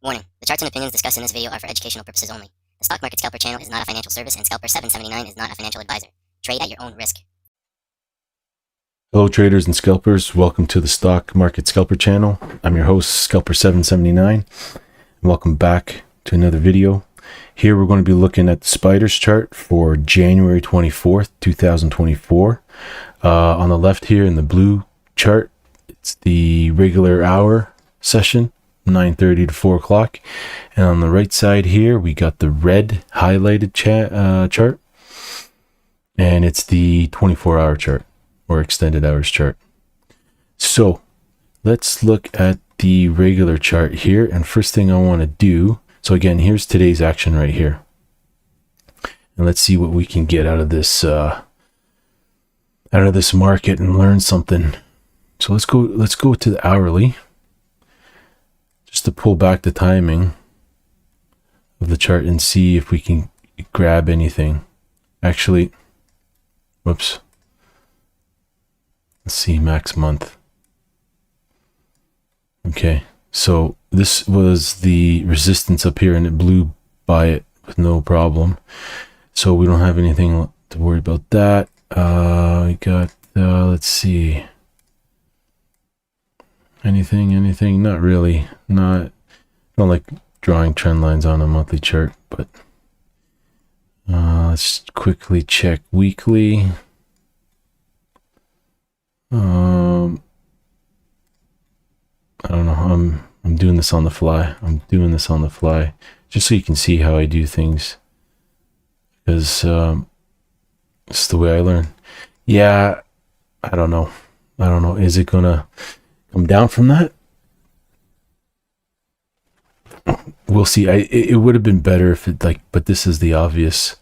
Warning: the charts and opinions discussed in this video are for educational purposes only. The Stock Market Scalper channel is not a financial service, and Scalper 779 is not a financial advisor. Trade at your own risk. Hello traders and scalpers, welcome to the Stock Market Scalper channel. I'm your host, Scalper 779, and welcome back to another video. Here we're going to be looking at the Spiders chart for January 24th, 2024. On the left here in the blue chart, it's the regular hour session, 9:30 to 4 o'clock. And on the right side here, we got the red highlighted chart, and it's the 24-hour chart or extended hours chart. So let's look at the regular chart here. And first thing I want to do, so again, here's today's action right here. And let's see what we can get out of this market and learn something. So let's go to the hourly, just to pull back the timing of the chart and see if we can grab anything. Actually, whoops. Let's see, max month. Okay, so this was the resistance up here and it blew by it with no problem. So we don't have anything to worry about that. We got, let's see. Anything? Not really. I don't like drawing trend lines on a monthly chart, but let's quickly check weekly. I don't know. I'm doing this on the fly. Just so you can see how I do things, because it's the way I learn. Yeah, I don't know. Is it gonna come down from that? We'll see. It would have been better if it but this is the obvious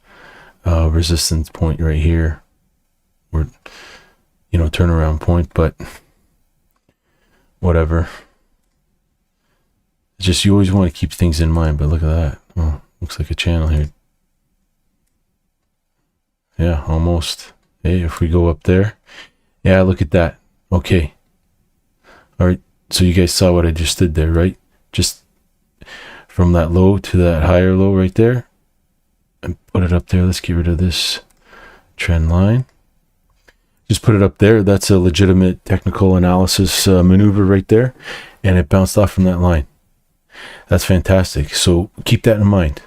resistance point right here, or turnaround point, but whatever. It's just, you always want to keep things in mind. But look at that. Oh, looks like a channel here. Yeah, almost. Hey, if we go up there, yeah, look at that. Okay, all right, so you guys saw what I just did there, right? Just from that low to that higher low right there, and put it up there. Let's get rid of this trend line. Just put it up there. That's a legitimate technical analysis maneuver right there, and it bounced off from that line. That's fantastic. So keep that in mind.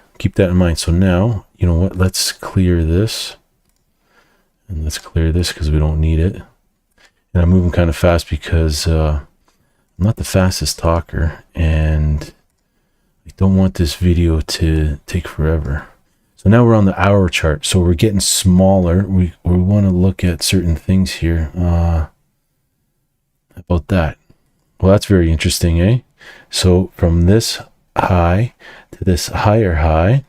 So now, you know what? Let's clear this, and let's clear this because we don't need it. And I'm moving kind of fast because I'm not the fastest talker, and I don't want this video to take forever. So now we're on the hour chart. So we're getting smaller. We want to look at certain things here. How about that? Well, that's very interesting, eh? So from this high to this higher high,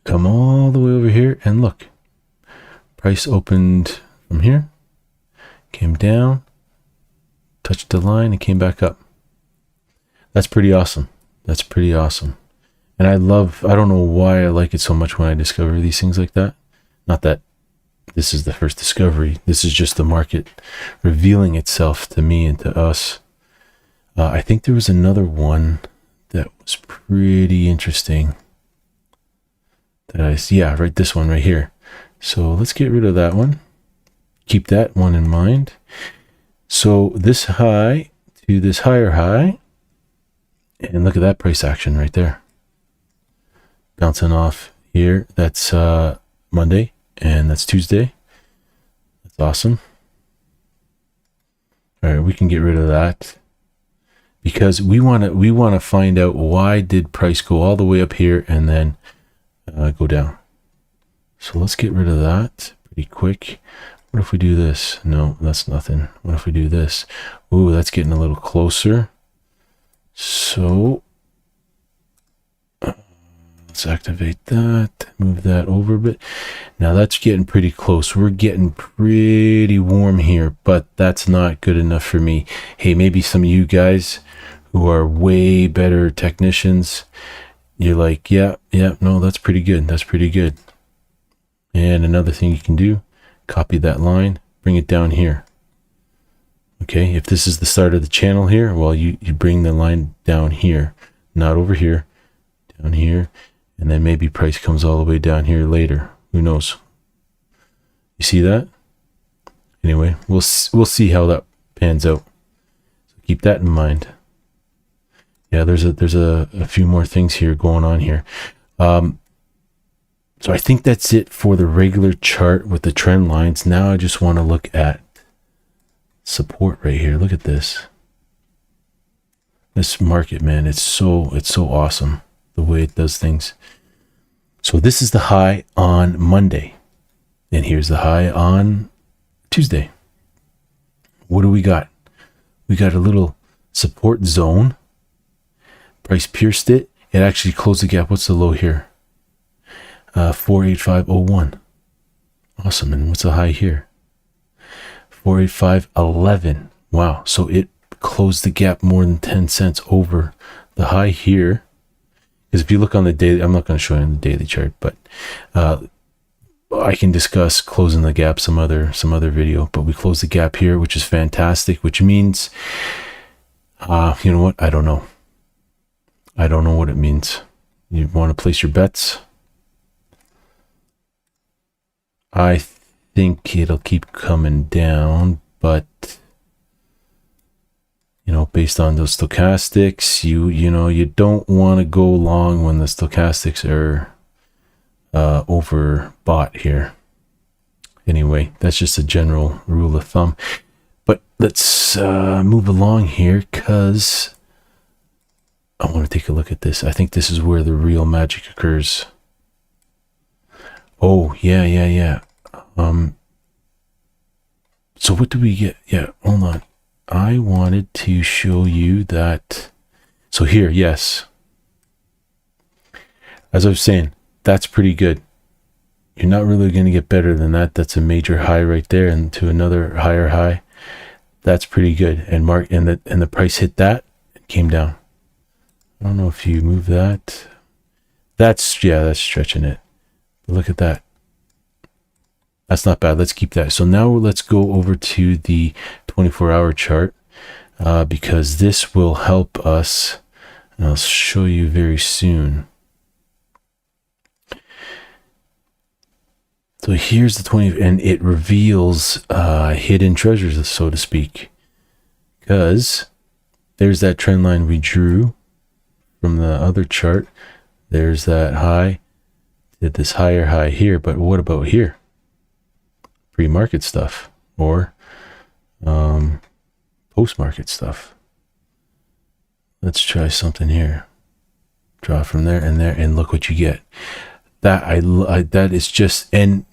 come all the way over here, and look, price opened from here, came down, touched the line, and came back up. That's pretty awesome. And I don't know why I like it so much when I discover these things like that. Not that this is the first discovery. This is just the market revealing itself to me and to us. I think there was another one that was pretty interesting. Right, this one right here. So let's get rid of that one. Keep that one in mind. So this high to this higher high, and look at that price action right there. Bouncing off here. That's Monday, and that's Tuesday. That's awesome. All right, we can get rid of that because we want to find out why did price go all the way up here and then go down. So let's get rid of that pretty quick. What if we do this? No, that's nothing. What if we do this? Ooh, that's getting a little closer. So let's activate that, move that over a bit. Now that's getting pretty close. We're getting pretty warm here, but that's not good enough for me. Hey, maybe some of you guys who are way better technicians, you're like, yeah, no, that's pretty good. And another thing you can do, copy that line, bring it down here. Okay, if this is the start of the channel here, well, you bring the line down here, not over here, down here, and then maybe price comes all the way down here later. Who knows? You see that? Anyway, we'll see how that pans out. So keep that in mind. Yeah, there's a few more things here going on here. So I think that's it for the regular chart with the trend lines. Now I just want to look at support right here. Look at this. This market, man, it's so awesome the way it does things. So this is the high on Monday. And here's the high on Tuesday. What do we got? We got a little support zone. Price pierced it. It actually closed the gap. What's the low here? 485.01. Awesome. And what's the high here? 485.11. Wow. So it closed the gap more than 10 cents over the high here. Because if you look on the daily, I'm not going to show you on the daily chart, but I can discuss closing the gap some other video. But we closed the gap here, which is fantastic, which means, you know what? I don't know. I don't know what it means. You want to place your bets? I think it'll keep coming down, but you know, based on those stochastics, you don't want to go long when the stochastics are overbought here. Anyway, that's just a general rule of thumb. But let's move along here, because I want to take a look at this. I think this is where the real magic occurs. Oh, yeah. So what do we get? Yeah, hold on. I wanted to show you that. So here, yes. As I was saying, that's pretty good. You're not really going to get better than that. That's a major high right there, and to another higher high. That's pretty good. And the price hit that, it came down. I don't know if you move that. That's stretching it. But look at that. That's not bad. Let's keep that. So now let's go over to the 24-hour chart, because this will help us. And I'll show you very soon. So here's the 20, and it reveals hidden treasures, so to speak, because there's that trend line we drew from the other chart. There's that high. Did this higher high here, but what about here? Pre-market stuff or post-market stuff. Let's try something here. Draw from there, and look what you get. That is just, and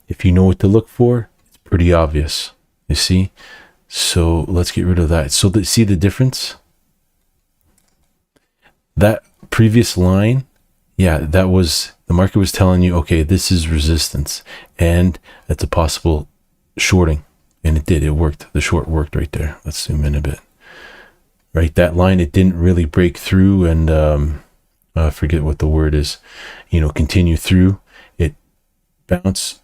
if you know what to look for, it's pretty obvious. You see? So let's get rid of that. So see the difference? That previous line, yeah, that was, the market was telling you, okay, this is resistance, and that's a possible shorting. And it did. It worked. The short worked right there. Let's zoom in a bit. Right, that line, it didn't really break through, and I forget what the word is. Continue through. It bounced,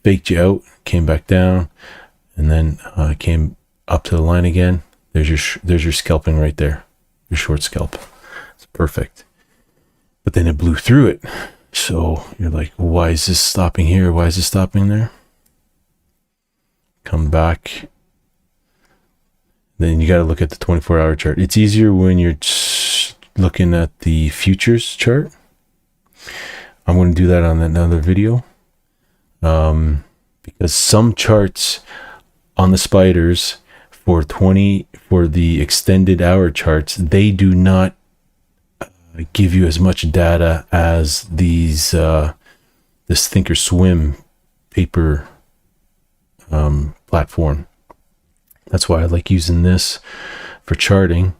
faked you out, came back down, and then came up to the line again. There's your scalping right there. Your short scalp. It's perfect. But then it blew through it. So you're like, why is this stopping here? Why is this stopping there? Come back. Then you got to look at the 24-hour chart. It's easier when you're looking at the futures chart. I'm going to do that on another video. Because some charts on the spiders for the extended hour charts, they do not give you as much data as this Thinkorswim paper platform. That's why I like using this for charting,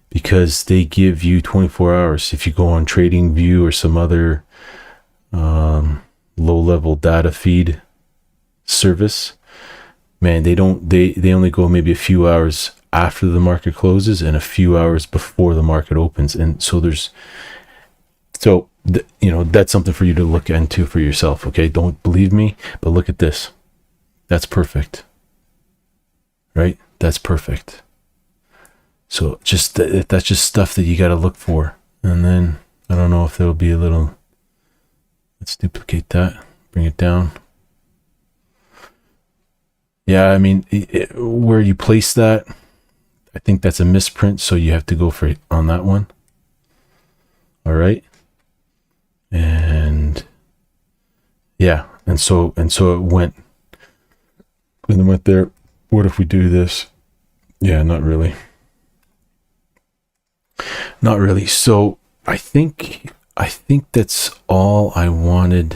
because they give you 24 hours. If you go on TradingView or some other low-level data feed service, man, they only go maybe a few hours after the market closes and a few hours before the market opens. And so that's something for you to look into for yourself. Okay, don't believe me, but look at this. That's perfect, right? that's perfect. So just that's just stuff that you got to look for. And then I don't know if there'll be a little, let's duplicate that, bring it down. Yeah, I mean, where you place that, I think that's a misprint, so you have to go for it on that one. All right. And yeah, and so it went, and it went there. What if we do this? Yeah, not really. Not really. So I think that's all I wanted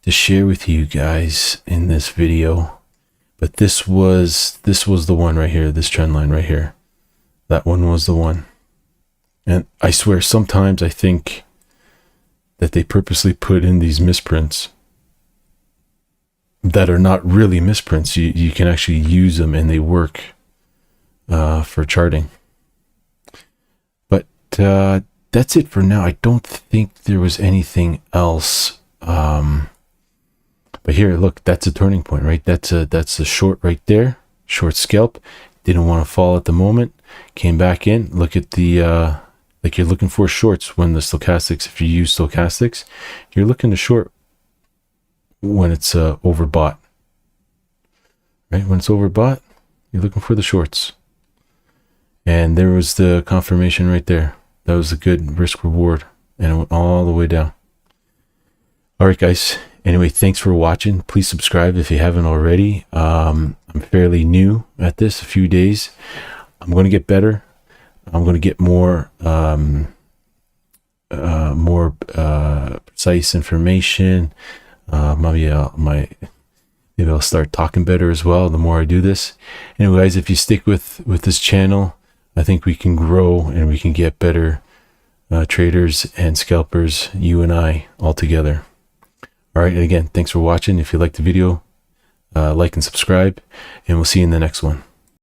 to share with you guys in this video. But this was the one right here, this trend line right here. That one was the one. And I swear sometimes I think that they purposely put in these misprints that are not really misprints. You can actually use them and they work for charting. But that's it for now. I don't think there was anything else. But here, look, that's a turning point, right? That's a short right there, short scalp. Didn't want to fall at the moment. Came back in. Look at the like you're looking for shorts when the stochastics. If you use stochastics, you're looking to short when it's overbought, right? When it's overbought, you're looking for the shorts. And there was the confirmation right there. That was a good risk reward, and it went all the way down. All right, guys. Anyway, thanks for watching. Please subscribe if you haven't already. I'm fairly new at this, a few days. I'm going to get better. I'm going to get more precise information. Maybe I'll start talking better as well the more I do this. Anyway, guys, if you stick with this channel, I think we can grow and we can get better traders and scalpers, you and I, all together. All right, and again, thanks for watching. If you liked the video, like and subscribe, and we'll see you in the next one.